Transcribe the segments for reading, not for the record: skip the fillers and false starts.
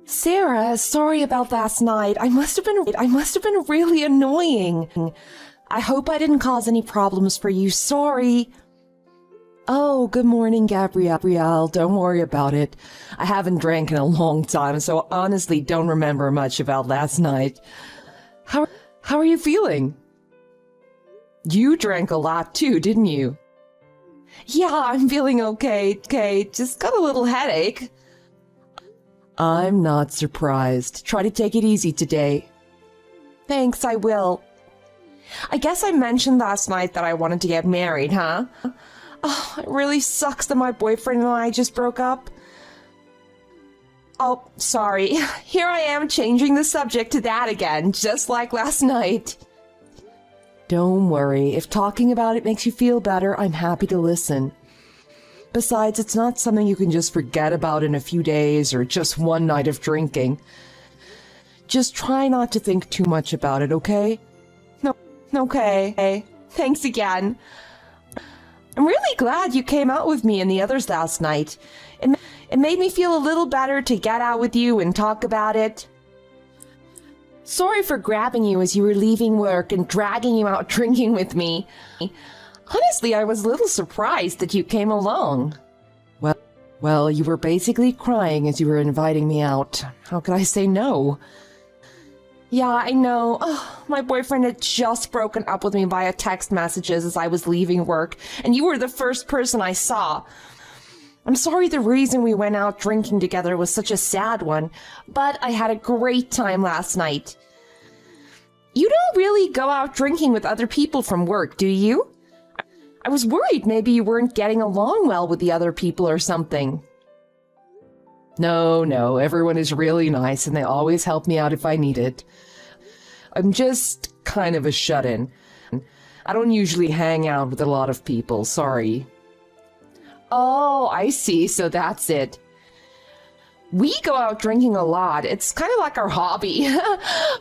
Sarah, sorry about last night. I must have been really annoying. I hope I didn't cause any problems for you. Sorry. Oh, good morning, Gabrielle. Don't worry about it. I haven't drank in a long time, so honestly don't remember much about last night. How are you feeling? You drank a lot too, didn't you? Yeah, I'm feeling okay. Just got a little headache. I'm not surprised. Try to take it easy today. Thanks, I will. I guess I mentioned last night that I wanted to get married, huh? Oh, it really sucks that my boyfriend and I just broke up. Oh, sorry. Here I am changing the subject to that again, just like last night. Don't worry. If talking about it makes you feel better, I'm happy to listen. Besides, it's not something you can just forget about in a few days or just one night of drinking. Just try not to think too much about it, okay? No, okay. Thanks again. I'm really glad you came out with me and the others last night. It made me feel a little better to get out with you and talk about it. Sorry for grabbing you as you were leaving work and dragging you out drinking with me. Honestly, I was a little surprised that you came along. Well, you were basically crying as you were inviting me out. How could I say no? Yeah, I know. Oh, my boyfriend had just broken up with me via text messages as I was leaving work, and you were the first person I saw. I'm sorry the reason we went out drinking together was such a sad one, but I had a great time last night. You don't really go out drinking with other people from work, do you? I was worried maybe you weren't getting along well with the other people or something. No, everyone is really nice and they always help me out if I need it. I'm just kind of a shut-in. I don't usually hang out with a lot of people, sorry. Oh, I see, so that's it. We go out drinking a lot. It's kind of like our hobby.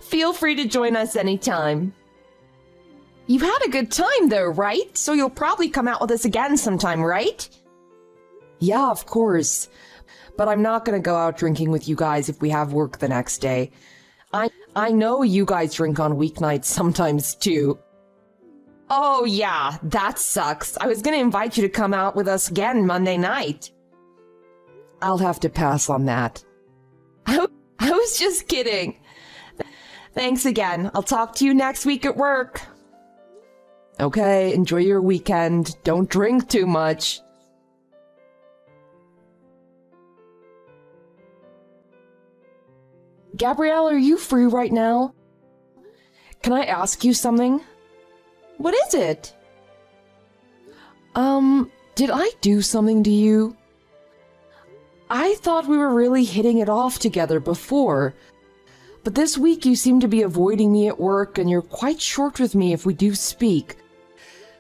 Feel free to join us anytime. You've had a good time though, right? So you'll probably come out with us again sometime, right? Yeah, of course. But I'm not gonna go out drinking with you guys if we have work the next day. I know you guys drink on weeknights sometimes too. Oh yeah, that sucks. I was gonna invite you to come out with us again Monday night. I'll have to pass on that. I was just kidding. Thanks again. I'll talk to you next week at work. Okay, enjoy your weekend. Don't drink too much. Gabrielle, are you free right now? Can I ask you something? What is it? Did I do something to you? I thought we were really hitting it off together before, but this week you seem to be avoiding me at work and you're quite short with me if we do speak.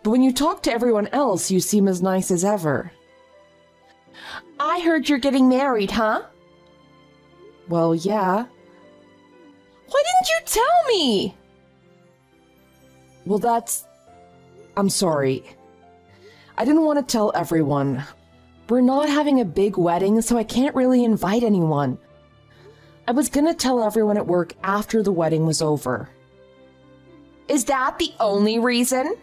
But when you talk to everyone else, you seem as nice as ever. I heard you're getting married, huh? Well, yeah. Why didn't you tell me? Well, I'm sorry. I didn't want to tell everyone. We're not having a big wedding, so I can't really invite anyone. I was gonna tell everyone at work after the wedding was over. Is that the only reason?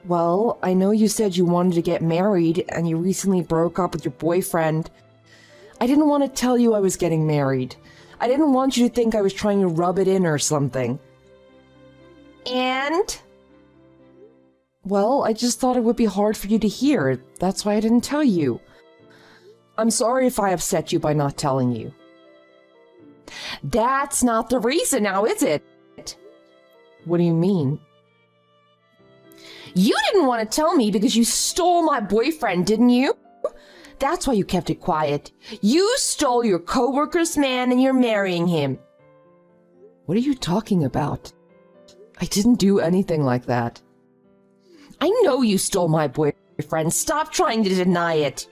Well, I know you said you wanted to get married and you recently broke up with your boyfriend. I didn't want to tell you I was getting married. I didn't want you to think I was trying to rub it in or something. And? Well, I just thought it would be hard for you to hear. That's why I didn't tell you. I'm sorry if I upset you by not telling you. That's not the reason now, is it? What do you mean? You didn't want to tell me because you stole my boyfriend, didn't you? That's why you kept it quiet. You stole your coworker's man and you're marrying him. What are you talking about? I didn't do anything like that. I know you stole my boyfriend. Stop trying to deny it.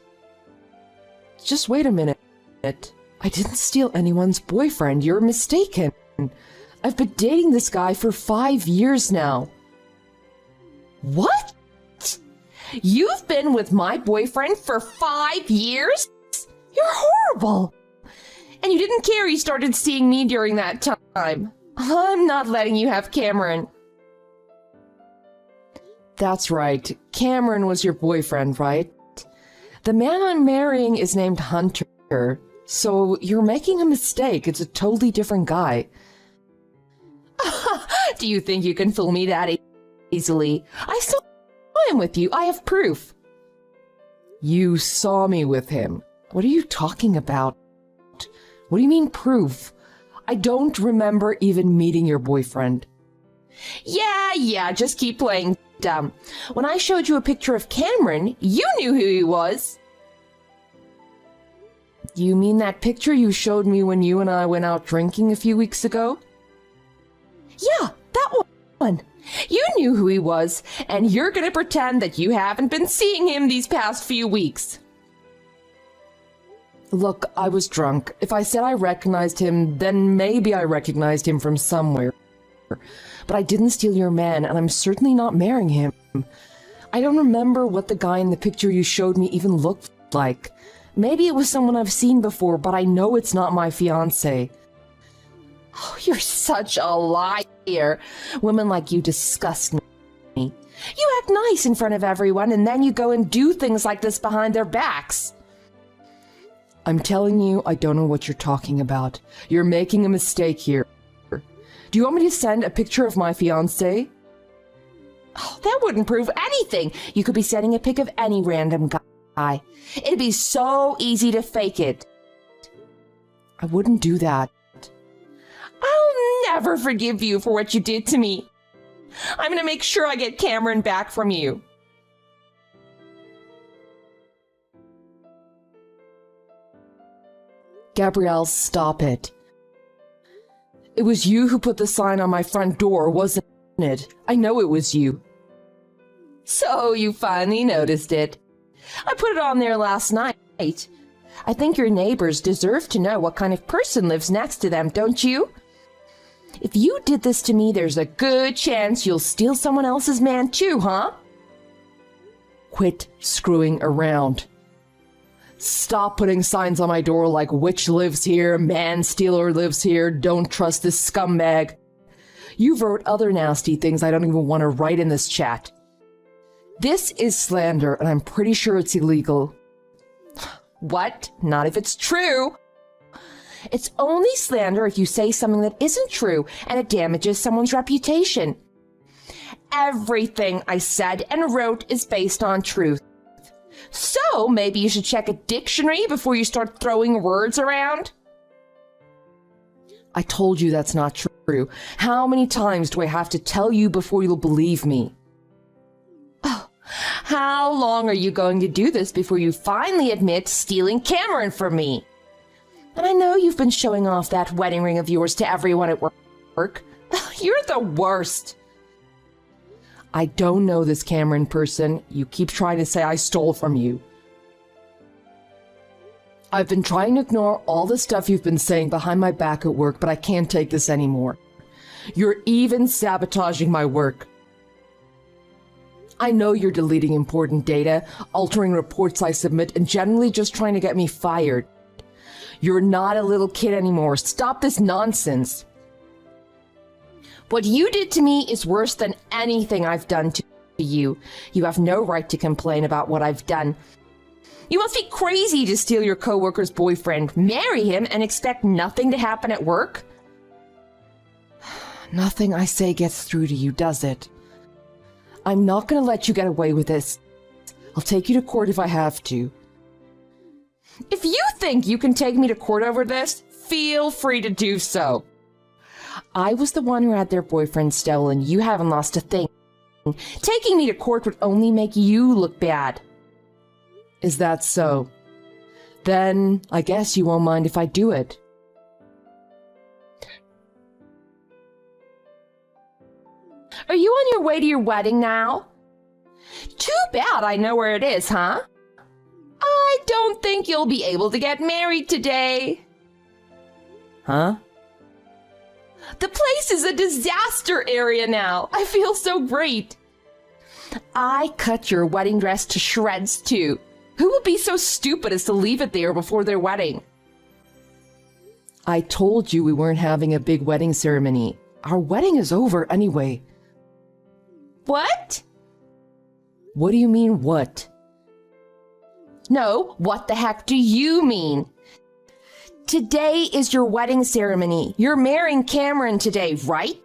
Just wait a minute. I didn't steal anyone's boyfriend. You're mistaken. I've been dating this guy for 5 years now. What? You've been with my boyfriend for 5 years? You're horrible. And you didn't care he started seeing me during that time. I'm not letting you have Cameron. That's right. Cameron was your boyfriend, right? The man I'm marrying is named Hunter. So you're making a mistake. It's a totally different guy. Do you think you can fool me that easily? I saw him with you. I have proof. You saw me with him. What are you talking about? What do you mean proof? I don't remember even meeting your boyfriend. Yeah, just keep playing dumb. When I showed you a picture of Cameron, you knew who he was. You mean that picture you showed me when you and I went out drinking a few weeks ago? Yeah, that one. You knew who he was, and you're gonna pretend that you haven't been seeing him these past few weeks. Look, I was drunk. If I said I recognized him, then maybe I recognized him from somewhere. But I didn't steal your man, and I'm certainly not marrying him. I don't remember what the guy in the picture you showed me even looked like. Maybe it was someone I've seen before, but I know it's not my fiancé. Oh, you're such a liar. Women like you disgust me. You act nice in front of everyone, and then you go and do things like this behind their backs. I'm telling you, I don't know what you're talking about. You're making a mistake here. Do you want me to send a picture of my fiancé? Oh, that wouldn't prove anything. You could be sending a pic of any random guy. It'd be so easy to fake it. I wouldn't do that. I'll never forgive you for what you did to me. I'm gonna make sure I get Cameron back from you. Gabrielle, stop it. It was you who put the sign on my front door, wasn't it? I know it was you. So you finally noticed it. I put it on there last night. I think your neighbors deserve to know what kind of person lives next to them, don't you? If you did this to me, there's a good chance you'll steal someone else's man too, huh? Quit screwing around. Stop putting signs on my door like witch lives here, man stealer lives here, don't trust this scumbag. You wrote other nasty things I don't even want to write in this chat. This is slander, and I'm pretty sure it's illegal. What? Not if it's true. It's only slander if you say something that isn't true and it damages someone's reputation. Everything I said and wrote is based on truth. So maybe you should check a dictionary before you start throwing words around. I told you that's not true. How many times do I have to tell you before you'll believe me? Oh, how long are you going to do this before you finally admit stealing Cameron from me? And I know you've been showing off that wedding ring of yours to everyone at work. You're the worst. I don't know this Cameron person. You keep trying to say I stole from you. I've been trying to ignore all the stuff you've been saying behind my back at work, but I can't take this anymore. You're even sabotaging my work. I know you're deleting important data, altering reports I submit, and generally just trying to get me fired. You're not a little kid anymore. Stop this nonsense. What you did to me is worse than anything I've done to you. You have no right to complain about what I've done. You must be crazy to steal your coworker's boyfriend, marry him, and expect nothing to happen at work. Nothing I say gets through to you, does it? I'm not going to let you get away with this. I'll take you to court if I have to. If you think you can take me to court over this, feel free to do so. I was the one who had their boyfriend stolen. You haven't lost a thing. Taking me to court would only make you look bad. Is that so? Then I guess you won't mind if I do it. Are you on your way to your wedding now? Too bad I know where it is, huh? I don't think you'll be able to get married today. Huh? The place is a disaster area now. I feel so great. I cut your wedding dress to shreds, too. Who would be so stupid as to leave it there before their wedding? I told you we weren't having a big wedding ceremony. Our wedding is over anyway. What? What do you mean, what? No, what the heck do you mean? Today is your wedding ceremony. You're marrying Cameron today, right?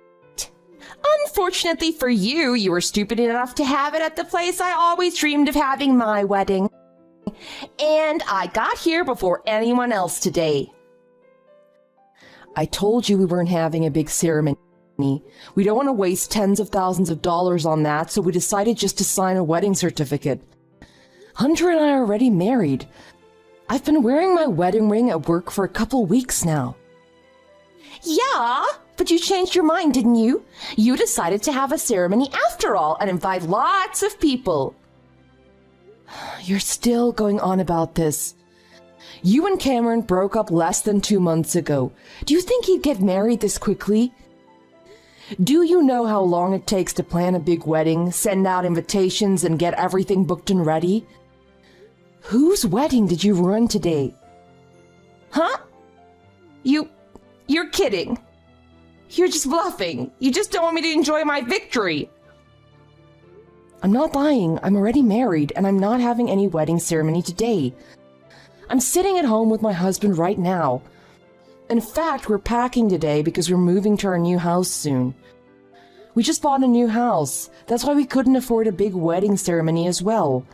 Unfortunately for you, you were stupid enough to have it at the place I always dreamed of having my wedding. And I got here before anyone else today. I told you we weren't having a big ceremony. We don't want to waste tens of thousands of dollars on that, so we decided just to sign a wedding certificate. Hunter and I are already married. I've been wearing my wedding ring at work for a couple weeks now. Yeah, but you changed your mind, didn't you? You decided to have a ceremony after all and invite lots of people. You're still going on about this. You and Cameron broke up less than 2 months ago. Do you think he'd get married this quickly? Do you know how long it takes to plan a big wedding, send out invitations, and get everything booked and ready? Whose wedding did you ruin today? Huh? You're kidding. You're just bluffing. You just don't want me to enjoy my victory. I'm not lying. I'm already married, and I'm not having any wedding ceremony today. I'm sitting at home with my husband right now. In fact, we're packing today because we're moving to our new house soon. We just bought a new house. That's why we couldn't afford a big wedding ceremony as well.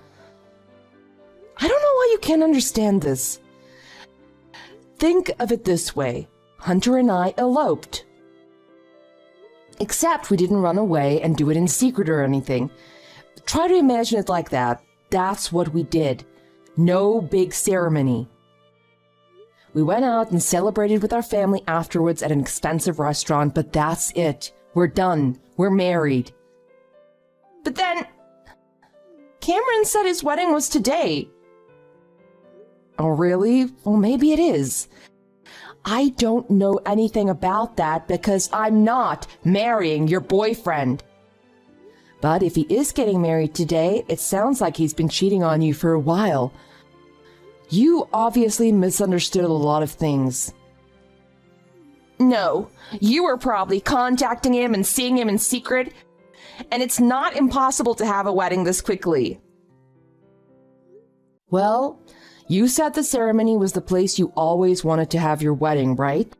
I don't know why you can't understand this. Think of it this way. Hunter and I eloped. Except we didn't run away and do it in secret or anything. Try to imagine it like that. That's what we did. No big ceremony. We went out and celebrated with our family afterwards at an expensive restaurant, but that's it. We're done. We're married. But then, Cameron said his wedding was today. Oh, really? Well, maybe it is. I don't know anything about that because I'm not marrying your boyfriend. But if he is getting married today, it sounds like he's been cheating on you for a while. You obviously misunderstood a lot of things. No, you were probably contacting him and seeing him in secret, and it's not impossible to have a wedding this quickly. Well, you said the ceremony was the place you always wanted to have your wedding, right?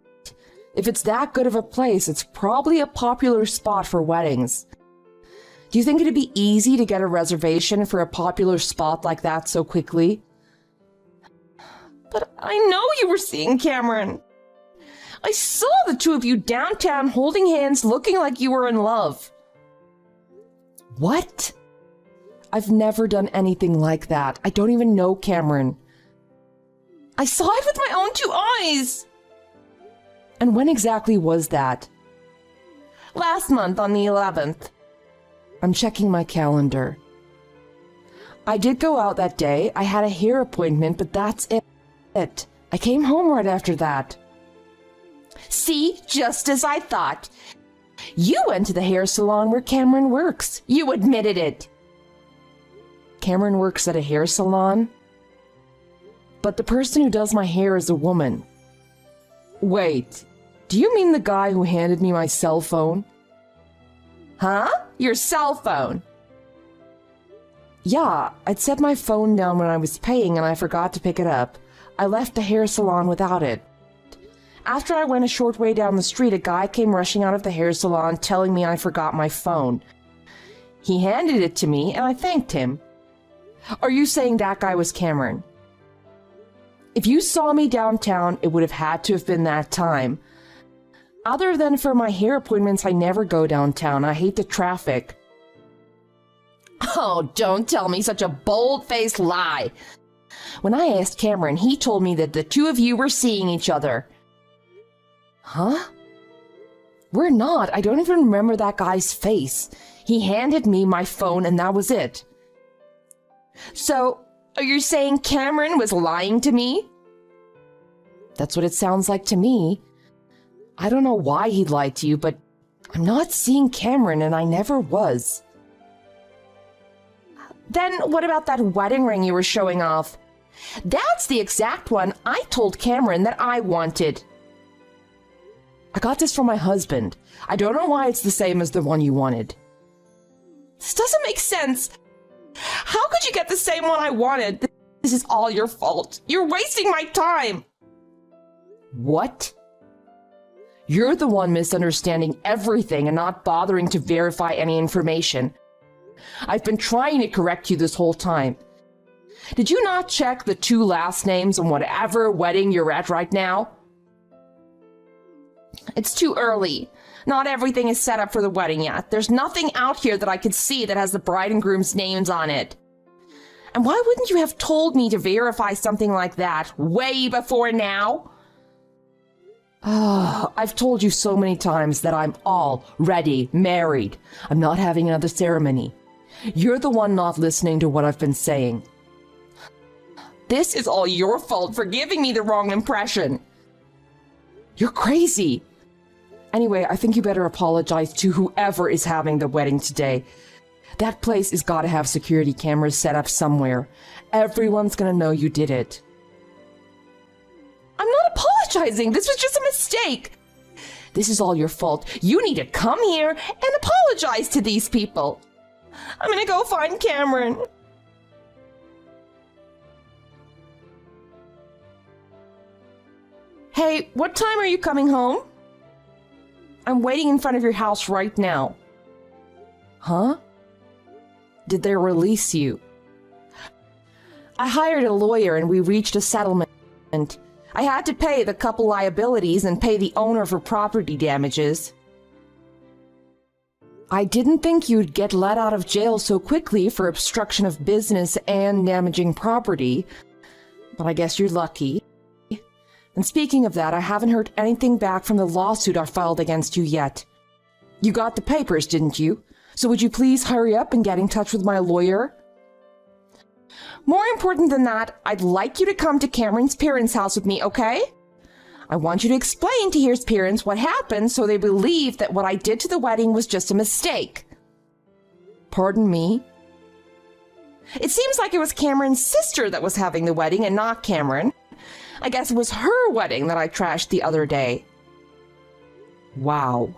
If it's that good of a place, it's probably a popular spot for weddings. Do you think it'd be easy to get a reservation for a popular spot like that so quickly? But I know you were seeing Cameron. I saw the two of you downtown holding hands looking like you were in love. What? I've never done anything like that. I don't even know Cameron. I saw it with my own 2 eyes. And when exactly was that? Last month on the 11th. I'm checking my calendar. I did go out that day. I had a hair appointment, but that's it. I came home right after that. See, just as I thought. You went to the hair salon where Cameron works. You admitted it. Cameron works at a hair salon? But the person who does my hair is a woman. Wait, do you mean the guy who handed me my cell phone? Huh? Your cell phone? Yeah, I'd set my phone down when I was paying and I forgot to pick it up. I left the hair salon without it. After I went a short way down the street, a guy came rushing out of the hair salon telling me I forgot my phone. He handed it to me and I thanked him. Are you saying that guy was Cameron? If you saw me downtown, it would have had to have been that time. Other than for my hair appointments, I never go downtown. I hate the traffic. Oh, don't tell me such a bold-faced lie. When I asked Cameron, he told me that the two of you were seeing each other. Huh? We're not. I don't even remember that guy's face. He handed me my phone and that was it. So, are you saying Cameron was lying to me? That's what it sounds like to me. I don't know why he'd lie to you, but I'm not seeing Cameron and I never was. Then what about that wedding ring you were showing off? That's the exact one I told Cameron that I wanted. I got this from my husband. I don't know why it's the same as the one you wanted. This doesn't make sense. How could you get the same one I wanted? This is all your fault. You're wasting my time. What? You're the one misunderstanding everything and not bothering to verify any information. I've been trying to correct you this whole time. Did you not check the 2 last names on whatever wedding you're at right now? It's too early. Not everything is set up for the wedding yet. There's nothing out here that I could see that has the bride and groom's names on it. And why wouldn't you have told me to verify something like that way before now? I've told you so many times that I'm already married. I'm not having another ceremony. You're the one not listening to what I've been saying. This is all your fault for giving me the wrong impression. You're crazy. Anyway, I think you better apologize to whoever is having the wedding today. That place has got to have security cameras set up somewhere. Everyone's gonna know you did it. I'm not apologizing. This was just a mistake. This is all your fault. You need to come here and apologize to these people. I'm gonna go find Cameron. Hey, what time are you coming home? I'm waiting in front of your house right now. Huh? Did they release you? I hired a lawyer and we reached a settlement. I had to pay the couple liabilities and pay the owner for property damages. I didn't think you'd get let out of jail so quickly for obstruction of business and damaging property, but I guess you're lucky. And speaking of that, I haven't heard anything back from the lawsuit I filed against you yet. You got the papers, didn't you? So would you please hurry up and get in touch with my lawyer? More important than that, I'd like you to come to Cameron's parents' house with me, okay? I want you to explain to his parents what happened so they believe that what I did to the wedding was just a mistake. Pardon me? It seems like it was Cameron's sister that was having the wedding and not Cameron. I guess it was her wedding that I trashed the other day. Wow.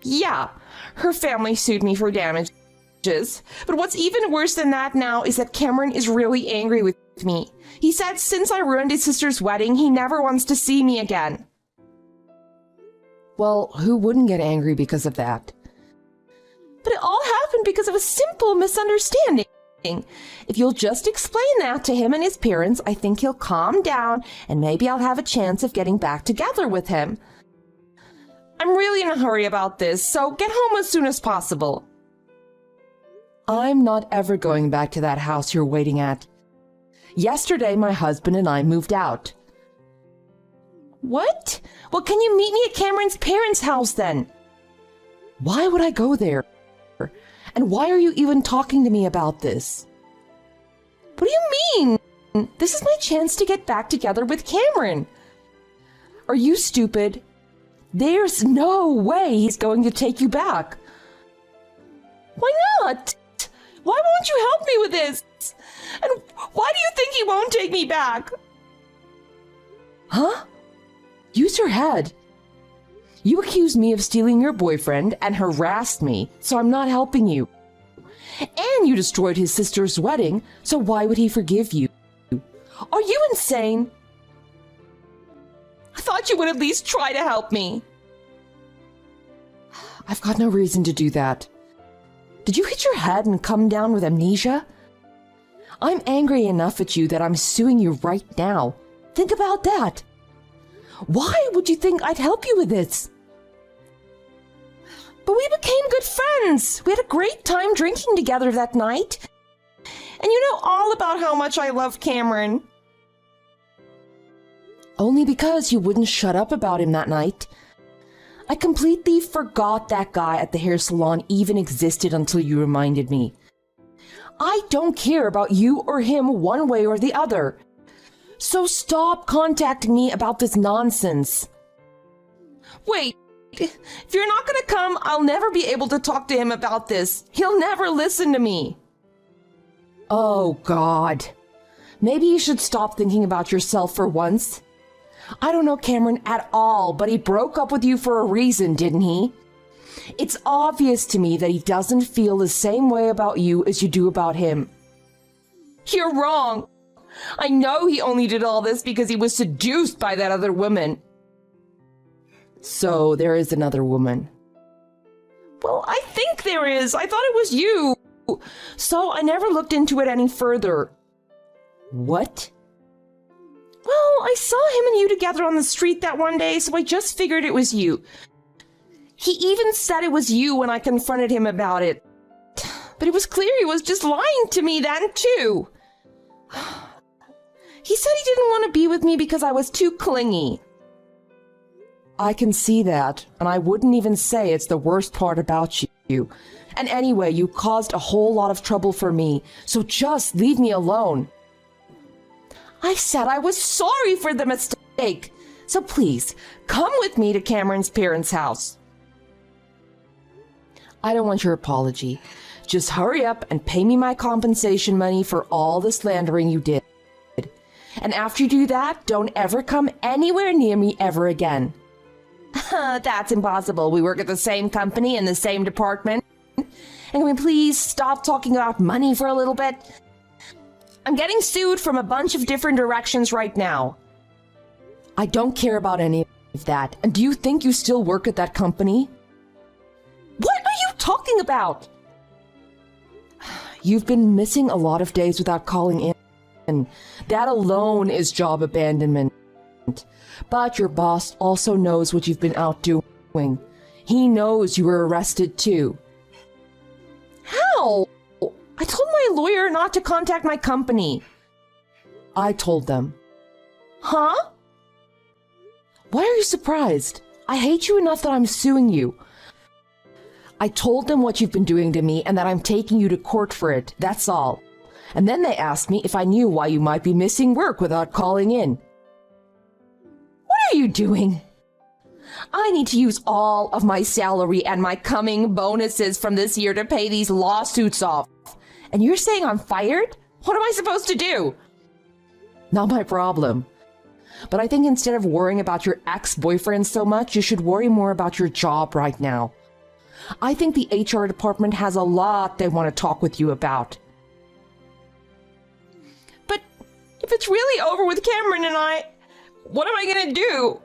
Yeah, her family sued me for damages. But what's even worse than that now is that Cameron is really angry with me. He said since I ruined his sister's wedding, he never wants to see me again. Well, who wouldn't get angry because of that? But it all happened because of a simple misunderstanding. If you'll just explain that to him and his parents, I think he'll calm down and maybe I'll have a chance of getting back together with him. I'm really in a hurry about this, so get home as soon as possible. I'm not ever going back to that house you're waiting at. Yesterday, my husband and I moved out. What? Well, can you meet me at Cameron's parents' house then? Why would I go there? And why are you even talking to me about this? What do you mean? This is my chance to get back together with Cameron. Are you stupid? There's no way he's going to take you back. Why not? Why won't you help me with this? And why do you think he won't take me back? Huh? Use your head. You accused me of stealing your boyfriend and harassed me, so I'm not helping you. And you destroyed his sister's wedding, so why would he forgive you? Are you insane? I thought you would at least try to help me. I've got no reason to do that. Did you hit your head and come down with amnesia? I'm angry enough at you that I'm suing you right now. Think about that. Why would you think I'd help you with this? But we became good friends. We had a great time drinking together that night. And you know all about how much I love Cameron. Only because you wouldn't shut up about him that night. I completely forgot that guy at the hair salon even existed until you reminded me. I don't care about you or him one way or the other. So stop contacting me about this nonsense. Wait, if you're not gonna come, I'll never be able to talk to him about this. He'll never listen to me. Oh, God. Maybe you should stop thinking about yourself for once. I don't know Cameron at all, but he broke up with you for a reason, didn't he? It's obvious to me that he doesn't feel the same way about you as you do about him. You're wrong. I know he only did all this because he was seduced by that other woman. So there is another woman. Well, I think there is. I thought it was you. So I never looked into it any further. What? Well, I saw him and you together on the street that one day, so I just figured it was you. He even said it was you when I confronted him about it. But it was clear he was just lying to me then, too. He said he didn't want to be with me because I was too clingy. I can see that, and I wouldn't even say it's the worst part about you. And anyway, you caused a whole lot of trouble for me, so just leave me alone. I said I was sorry for the mistake, so please, come with me to Cameron's parents' house. I don't want your apology. Just hurry up and pay me my compensation money for all the slandering you did. And after you do that, don't ever come anywhere near me ever again. That's impossible. We work at the same company in the same department. And can we please stop talking about money for a little bit? I'm getting sued from a bunch of different directions right now. I don't care about any of that. And do you think you still work at that company? What are you talking about? You've been missing a lot of days without calling in. That alone is job abandonment. But your boss also knows what you've been out doing. He knows you were arrested too. How? I told my lawyer not to contact my company. I told them. Huh? Why are you surprised? I hate you enough that I'm suing you. I told them what you've been doing to me and that I'm taking you to court for it. That's all. And then they asked me if I knew why you might be missing work without calling in. What are you doing? I need to use all of my salary and my coming bonuses from this year to pay these lawsuits off. And you're saying I'm fired? What am I supposed to do? Not my problem. But I think instead of worrying about your ex-boyfriend so much, you should worry more about your job right now. I think the HR department has a lot they want to talk with you about. But if it's really over with Cameron and I, what am I gonna do?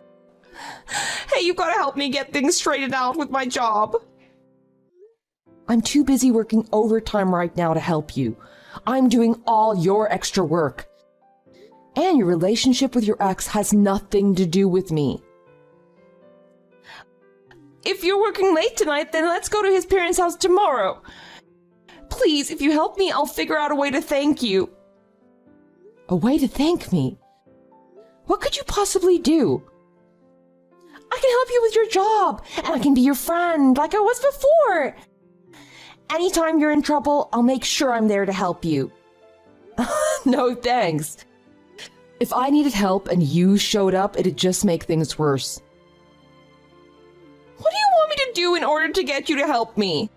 Hey, you've got to help me get things straightened out with my job. I'm too busy working overtime right now to help you. I'm doing all your extra work. And your relationship with your ex has nothing to do with me. If you're working late tonight, then let's go to his parents' house tomorrow. Please, if you help me, I'll figure out a way to thank you. A way to thank me? What could you possibly do? I can help you with your job, and I can be your friend like I was before. Anytime you're in trouble, I'll make sure I'm there to help you. No thanks. If I needed help and you showed up, it'd just make things worse. What do you want me to do in order to get you to help me?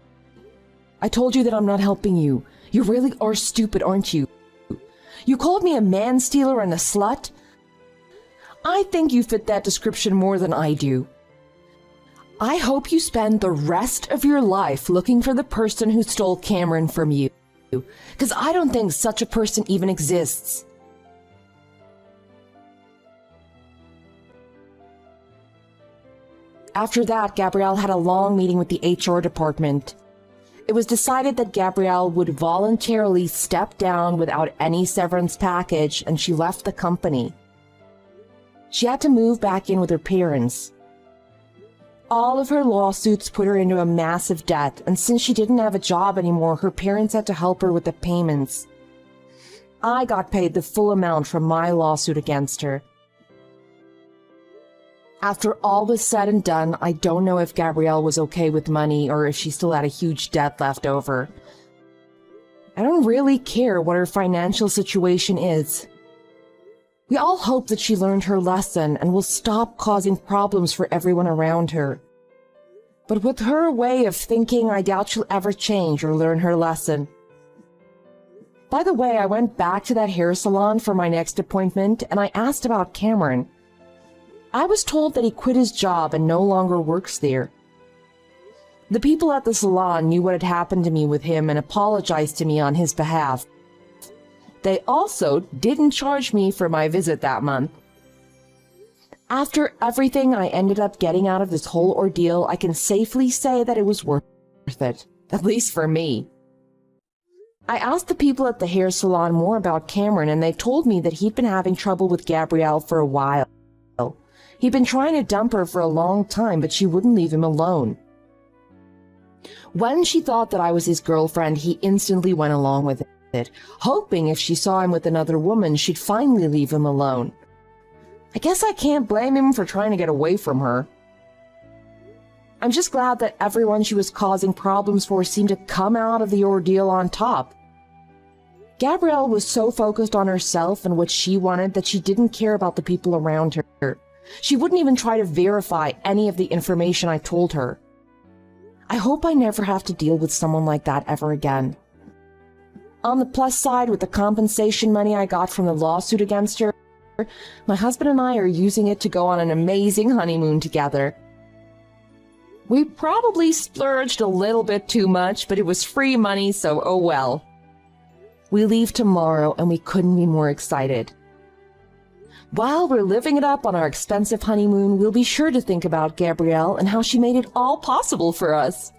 I told you that I'm not helping you. You really are stupid, aren't you? You called me a man-stealer and a slut? I think you fit that description more than I do. I hope you spend the rest of your life looking for the person who stole Cameron from you, because I don't think such a person even exists. After that, Gabrielle had a long meeting with the HR department. It was decided that Gabrielle would voluntarily step down without any severance package, and she left the company. She had to move back in with her parents. All of her lawsuits put her into a massive debt, and since she didn't have a job anymore, her parents had to help her with the payments. I got paid the full amount from my lawsuit against her. After all was said and done, I don't know if Gabrielle was okay with money or if she still had a huge debt left over. I don't really care what her financial situation is. We all hope that she learned her lesson and will stop causing problems for everyone around her. But with her way of thinking, I doubt she'll ever change or learn her lesson. By the way, I went back to that hair salon for my next appointment and I asked about Cameron. I was told that he quit his job and no longer works there. The people at the salon knew what had happened to me with him and apologized to me on his behalf. They also didn't charge me for my visit that month. After everything I ended up getting out of this whole ordeal, I can safely say that it was worth it, at least for me. I asked the people at the hair salon more about Cameron, and they told me that he'd been having trouble with Gabrielle for a while. He'd been trying to dump her for a long time, but she wouldn't leave him alone. When she thought that I was his girlfriend, he instantly went along with it, hoping if she saw him with another woman, she'd finally leave him alone. I guess I can't blame him for trying to get away from her. I'm just glad that everyone she was causing problems for seemed to come out of the ordeal on top. Gabrielle was so focused on herself and what she wanted that she didn't care about the people around her. She wouldn't even try to verify any of the information I told her. I hope I never have to deal with someone like that ever again. On the plus side, with the compensation money I got from the lawsuit against her, my husband and I are using it to go on an amazing honeymoon together. We probably splurged a little bit too much, but it was free money, so oh well. We leave tomorrow, and we couldn't be more excited. While we're living it up on our expensive honeymoon, we'll be sure to think about Gabrielle and how she made it all possible for us.